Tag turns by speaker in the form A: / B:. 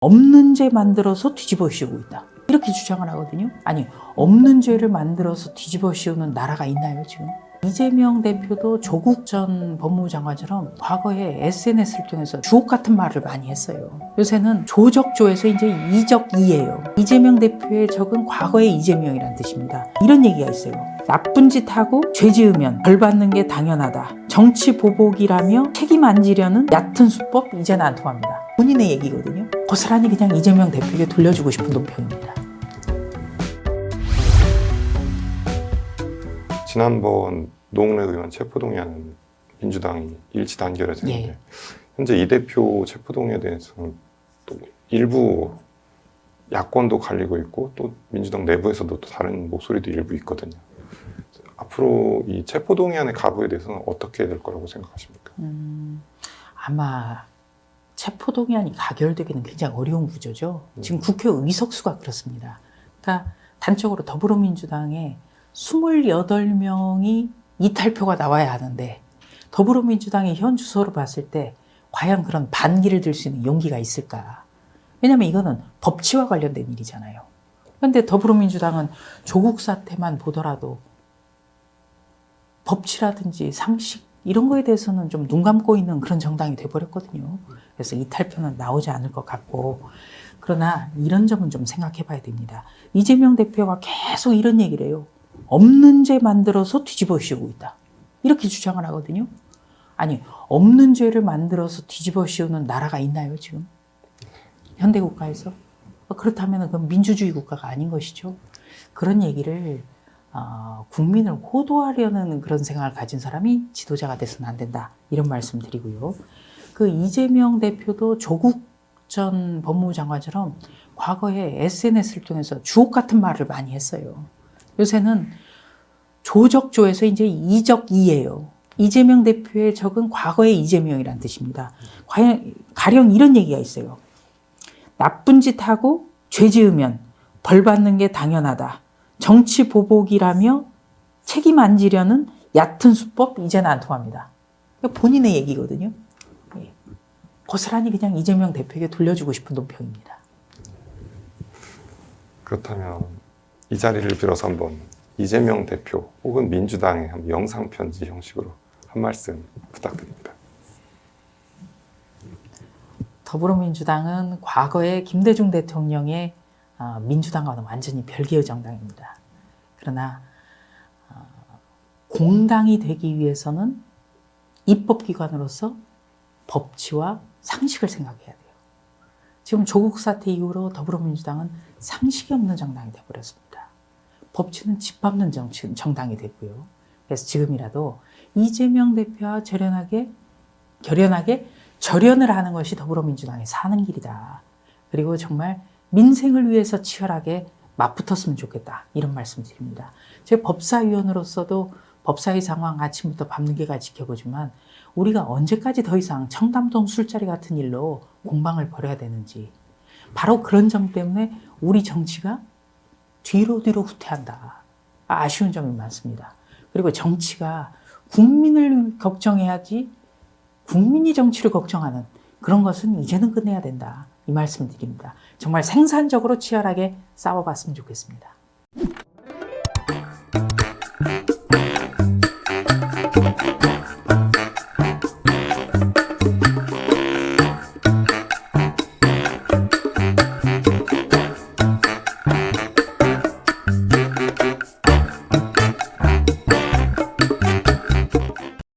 A: 없는 죄 만들어서 뒤집어 씌우고 있다. 이렇게 주장을 하거든요. 아니, 없는 죄를 만들어서 뒤집어 씌우는 나라가 있나요, 지금? 이재명 대표도 조국 전 법무부 장관처럼 과거에 SNS를 통해서 주옥 같은 말을 많이 했어요. 요새는 조적조에서 이제 이적이예요. 이재명 대표의 적은 과거의 이재명이란 뜻입니다. 이런 얘기가 있어요. 나쁜 짓 하고 죄 지으면 벌 받는 게 당연하다. 정치 보복이라며 책임 안 지려는 얕은 수법 이제는 안 통합니다. 본인의 얘기거든요. 고스란히 그냥 이재명 대표에게 돌려주고 싶은 논평입니다.
B: 지난번 노웅래 의원 체포동의안은 민주당이 일치 단결해서 했는데
A: 예.
B: 현재 이 대표 체포동의에 대해서는 또 일부 야권도 갈리고 있고 또 민주당 내부에서도 또 다른 목소리도 일부 있거든요. 앞으로 이 체포동의안의 가부에 대해서는 어떻게 될 거라고 생각하십니까?
A: 아마 체포동의안이 가결되기는 굉장히 어려운 구조죠. 지금 국회 의석수가 그렇습니다. 그러니까 단적으로 더불어민주당에 28명이 이탈표가 나와야 하는데 더불어민주당의 현 주소로 봤을 때 과연 그런 반기를 들 수 있는 용기가 있을까? 왜냐하면 이거는 법치와 관련된 일이잖아요. 그런데 더불어민주당은 조국 사태만 보더라도 법치라든지 상식 이런 거에 대해서는 좀 눈 감고 있는 그런 정당이 돼버렸거든요. 그래서 이탈표는 나오지 않을 것 같고, 그러나 이런 점은 좀 생각해 봐야 됩니다. 이재명 대표가 계속 이런 얘기를 해요. 없는 죄 만들어서 뒤집어 씌우고 있다. 이렇게 주장을 하거든요. 아니, 없는 죄를 만들어서 뒤집어 씌우는 나라가 있나요, 지금? 현대국가에서? 그렇다면 그건 민주주의 국가가 아닌 것이죠. 그런 얘기를 국민을 호도하려는 그런 생각을 가진 사람이 지도자가 돼서는 안 된다. 이런 말씀 드리고요. 그 이재명 대표도 조국 전 법무부 장관처럼 과거에 SNS를 통해서 주옥 같은 말을 많이 했어요. 요새는 조적조에서 이제 이적이예요. 이재명 대표의 적은 과거의 이재명이란 뜻입니다. 가령 이런 얘기가 있어요. 나쁜 짓 하고 죄 지으면 벌 받는 게 당연하다. 정치 보복이라며 책임 안 지려는 얕은 수법 이제는 안 통합니다. 본인의 얘기거든요. 고스란히 그냥 이재명 대표에게 돌려주고 싶은 논평입니다.
B: 그렇다면 이 자리를 빌어서 한번 이재명 대표 혹은 민주당의 한 영상편지 형식으로 한 말씀 부탁드립니다.
A: 더불어민주당은 과거에 김대중 대통령의 민주당과는 완전히 별개의 정당입니다. 그러나 공당이 되기 위해서는 입법기관으로서 법치와 상식을 생각해야 돼요. 지금 조국 사태 이후로 더불어민주당은 상식이 없는 정당이 되어버렸습니다. 법치는 집 밟는 정당이 됐고요. 그래서 지금이라도 이재명 대표와 결연하게 절연을 하는 것이 더불어민주당의 사는 길이다. 그리고 정말 민생을 위해서 치열하게 맞붙었으면 좋겠다. 이런 말씀 드립니다. 제가 법사위원으로서도 법사위 상황 아침부터 밤늦게까지 지켜보지만 우리가 언제까지 더 이상 청담동 술자리 같은 일로 공방을 벌여야 되는지, 바로 그런 점 때문에 우리 정치가 뒤로 후퇴한다. 아쉬운 점이 많습니다. 그리고 정치가 국민을 걱정해야지 국민이 정치를 걱정하는 그런 것은 이제는 끝내야 된다. 이 말씀 드립니다. 정말 생산적으로 치열하게 싸워봤으면 좋겠습니다.